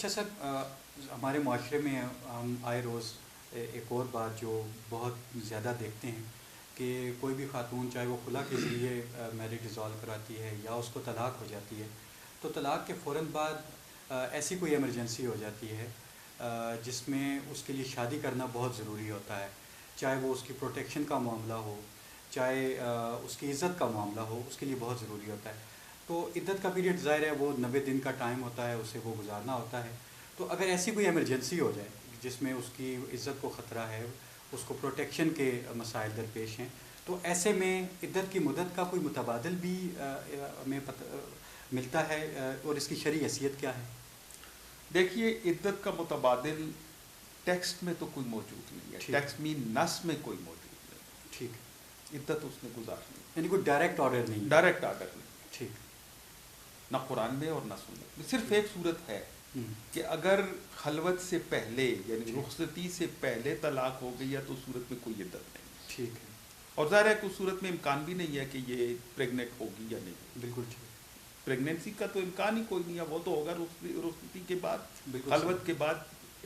اچھا سر، ہمارے معاشرے میں ہم آئے روز ایک اور بات جو بہت زیادہ دیکھتے ہیں کہ کوئی بھی خاتون چاہے وہ خلا کے ذریعے میرج ڈیزالو کراتی ہے یا اس کو طلاق ہو جاتی ہے، تو طلاق کے فوراً بعد ایسی کوئی ایمرجنسی ہو جاتی ہے جس میں اس کے لیے شادی کرنا بہت ضروری ہوتا ہے، چاہے وہ اس کی پروٹیکشن کا معاملہ ہو، چاہے اس کی عزت کا معاملہ ہو، اس کے لیے بہت ضروری ہوتا ہے۔ تو عدت کا پیریڈ ظاہر ہے وہ 90 دن کا ٹائم ہوتا ہے، اسے وہ گزارنا ہوتا ہے۔ تو اگر ایسی کوئی ایمرجنسی ہو جائے جس میں اس کی عزت کو خطرہ ہے، اس کو پروٹیکشن کے مسائل درپیش ہیں، تو ایسے میں عدت کی مدت کا کوئی متبادل بھی ہمیں ملتا ہے، اور اس کی شرعی حیثیت کیا ہے؟ دیکھیے، عدت کا متبادل ٹیکسٹ میں تو کوئی موجود نہیں ہے، ٹیکسٹ میں نص میں کوئی موجود نہیں۔ ٹھیک، عدت اس نے گزارنی ہے، یعنی کوئی ڈائریکٹ آرڈر نہیں؟ ڈائریکٹ آرڈر نہیں، ٹھیک، نہ قرآن میں اور نہ سنت میں۔ صرف ایک صورت ہے کہ اگر خلوت سے پہلے یعنی رخصتی سے پہلے طلاق ہو گئی ہے تو اس صورت میں کوئی عدت نہیں۔ ٹھیک ہے، اور ظاہر ہے کہ اس صورت میں امکان بھی نہیں ہے کہ یہ پریگننٹ ہوگی یا نہیں۔ بالکل ٹھیک، پریگنینسی کا تو امکان ہی کوئی نہیں ہے، وہ تو ہوگا رخصتی کے بعد، بالکل خلوت کے بعد،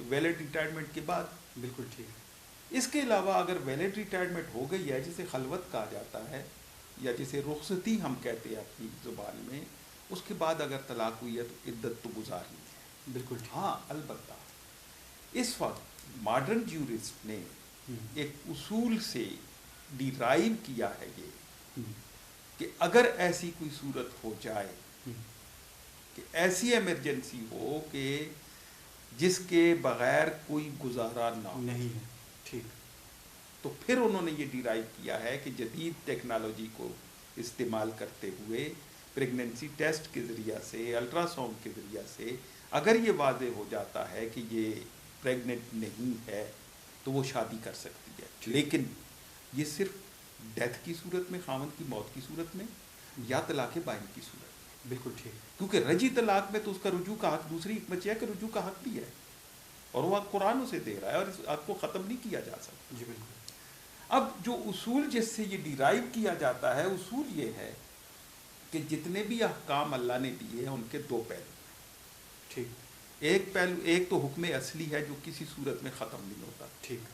ویلڈ ریٹائرمنٹ کے بعد۔ بالکل ٹھیک، اس کے علاوہ اگر ویلڈ ریٹائرمنٹ ہو گئی ہے، جسے خلوت کہا جاتا ہے یا جسے رخصتی ہم کہتے ہیں اپنی زبان میں، اس کے بعد اگر طلاق ہوئی ہے تو عدت تو گزارنی ہے۔ بالکل ٹھیک، ہاں، البتہ اس وقت ماڈرن جیورسٹ نے ایک اصول سے ڈیرائیو کیا ہے یہ کہ اگر ایسی کوئی صورت ہو جائے کہ ایسی ایمرجنسی ہو کہ جس کے بغیر کوئی گزارا نہ ہو، نہیں ہے، ٹھیک، تو پھر انہوں نے یہ ڈیرائیو کیا ہے کہ جدید ٹیکنالوجی کو استعمال کرتے ہوئے پریگننسی ٹیسٹ کے ذریعہ سے، الٹرا ساؤنڈ کے ذریعہ سے اگر یہ واضح ہو جاتا ہے کہ یہ پریگننٹ نہیں ہے تو وہ شادی کر سکتی ہے، لیکن یہ صرف ڈیتھ کی صورت میں، خاوند کی موت کی صورت میں، یا طلاق بائن کی صورت میں۔ بالکل ٹھیک، کیونکہ رجی طلاق میں تو اس کا رجوع کا حق، دوسری حکمت یہ ہے کہ رجوع کا حق بھی ہے، اور وہ قرآن اسے دے رہا ہے اور اس حق کو ختم نہیں کیا جا سکتا۔ جی بالکل، اب جو اصول جس سے یہ ڈیرائیو کیا جاتا ہے، اصول یہ ہے کہ جتنے بھی احکام اللہ نے دیے ہیں ان کے دو پہلو۔ ٹھیک، ایک پہلو، ایک تو حکم اصلی ہے جو کسی صورت میں ختم نہیں ہوتا، ٹھیک،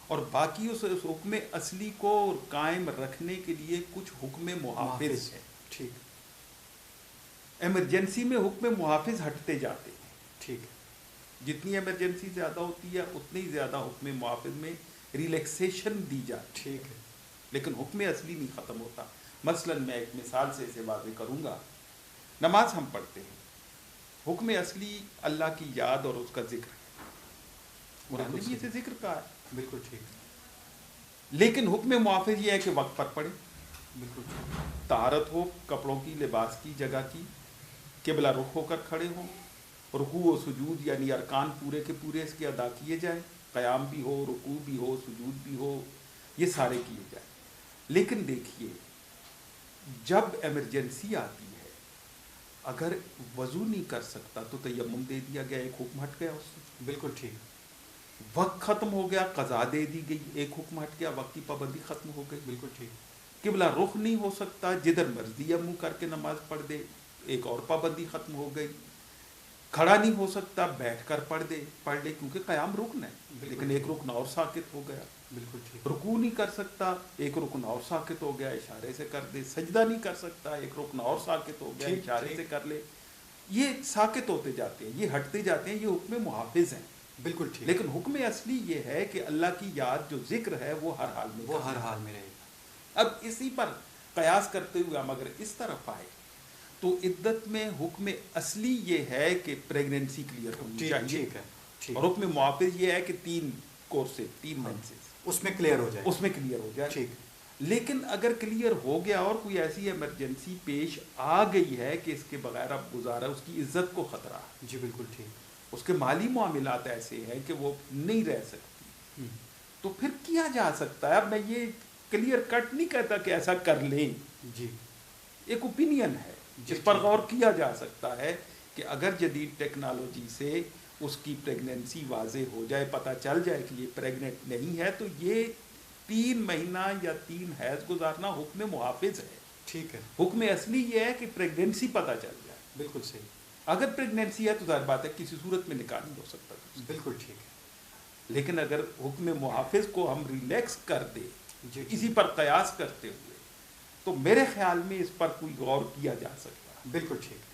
اور باقی اس حکم اصلی کو قائم رکھنے کے لیے کچھ حکم محافظ ہیں۔ ٹھیک، ایمرجنسی میں حکم محافظ ہٹتے جاتے ہیں، ٹھیک، جتنی ایمرجنسی زیادہ ہوتی ہے اتنی زیادہ حکم محافظ میں ریلیکسیشن دی جاتی ہے، ٹھیک ہے، لیکن حکم اصلی نہیں ختم ہوتا۔ مثلا میں ایک مثال سے اسے واضح کروں گا۔ نماز ہم پڑھتے ہیں، حکم اصلی اللہ کی یاد اور اس کا ذکر ہے، قرآن نے بھی اسے ذکر کہا ہے، بالکل ٹھیک، لیکن حکم محافظ یہ ہے کہ وقت پر پڑھیں، بالکل ٹھیک، طہارت ہو، کپڑوں کی، لباس کی، جگہ کی، قبلہ رخ ہو کر کھڑے ہوں، رکوع و سجود یعنی ارکان پورے کے پورے اس کے ادا کیے جائیں، قیام بھی ہو، رکوع بھی ہو، سجود بھی ہو، یہ سارے کیے جائیں۔ لیکن دیکھیے، جب ایمرجنسی آتی ہے، اگر وضو نہیں کر سکتا تو تیمم دے دیا گیا، ایک حکم ہٹ گیا اس سے۔ بالکل ٹھیک، وقت ختم ہو گیا، قضا دے دی گئی، ایک حکم ہٹ گیا، وقت کی پابندی ختم ہو گئی۔ بالکل ٹھیک، قبلہ رخ نہیں ہو سکتا، جدھر مرضی منہ کر کے نماز پڑھ دے، ایک اور پابندی ختم ہو گئی۔ کھڑا نہیں ہو سکتا، بیٹھ کر پڑھ لے، کیونکہ قیام رکن ہے، لیکن ایک رکن اور ساقط ہو گیا۔ بالکل ٹھیک، رکوع نہیں کر سکتا، ایک رکن اور ساقط ہو گیا، اشارے سے کر دے۔ سجدہ نہیں کر سکتا، ایک رکن اور ساقط ہو گیا، اشارے سے کر لے۔ یہ ساقط ہوتے جاتے ہیں، یہ ہٹتے جاتے ہیں، یہ حکم محافظ ہیں۔ بالکل ٹھیک، لیکن حکم اصلی یہ ہے کہ اللہ کی یاد جو ذکر ہے وہ ہر حال میں، وہ ہر حال میں رہے گا۔ اب اسی پر قیاس کرتے ہوئے ہم اگر اس طرف آئے تو عدت میں حکم اصلی یہ ہے کہ پریگننسی کلیئر ہونی چاہیے، ٹھیک ہے، ٹھیک، اور حکم محافظ یہ ہے کہ 3 کورسز، 3 منسز اس میں کلیئر ہو جائے، اس میں کلیئر ہو جائے۔ ٹھیک، لیکن اگر کلیئر ہو گیا اور کوئی ایسی ایمرجنسی پیش آ گئی ہے کہ اس کے بغیر اب گزارا، اس کی عزت کو خطرہ ہے، جی بالکل ٹھیک، اس کے مالی معاملات ایسے ہیں کہ وہ نہیں رہ سکتی، تو پھر کیا جا سکتا ہے؟ اب میں یہ کلیئر کٹ نہیں کہتا کہ ایسا کر لیں، جی، ایک اوپینین ہے جس پر غور کیا جا سکتا ہے کہ اگر جدید ٹیکنالوجی سے اس کی پریگننسی واضح ہو جائے، پتہ چل جائے کہ یہ پریگننٹ نہیں ہے، تو یہ 3 مہینہ یا 3 حیض گزارنا حکم محافظ ہے۔ ٹھیک ہے، حکم اصلی یہ ہے کہ پریگننسی پتہ چل جائے۔ بالکل صحیح، اگر پریگنینسی ہے تو ظاہر بات ہے کسی صورت میں نکاح نہیں ہو سکتا. بالکل ٹھیک ہے. لیکن اگر حکم محافظ کو ہم ریلیکس کر دیں جی اسی پر قیاس کرتے ہوئے تو میرے خیال میں اس پر کوئی غور کیا جا سکتا ہے. بالکل ٹھیک ہے.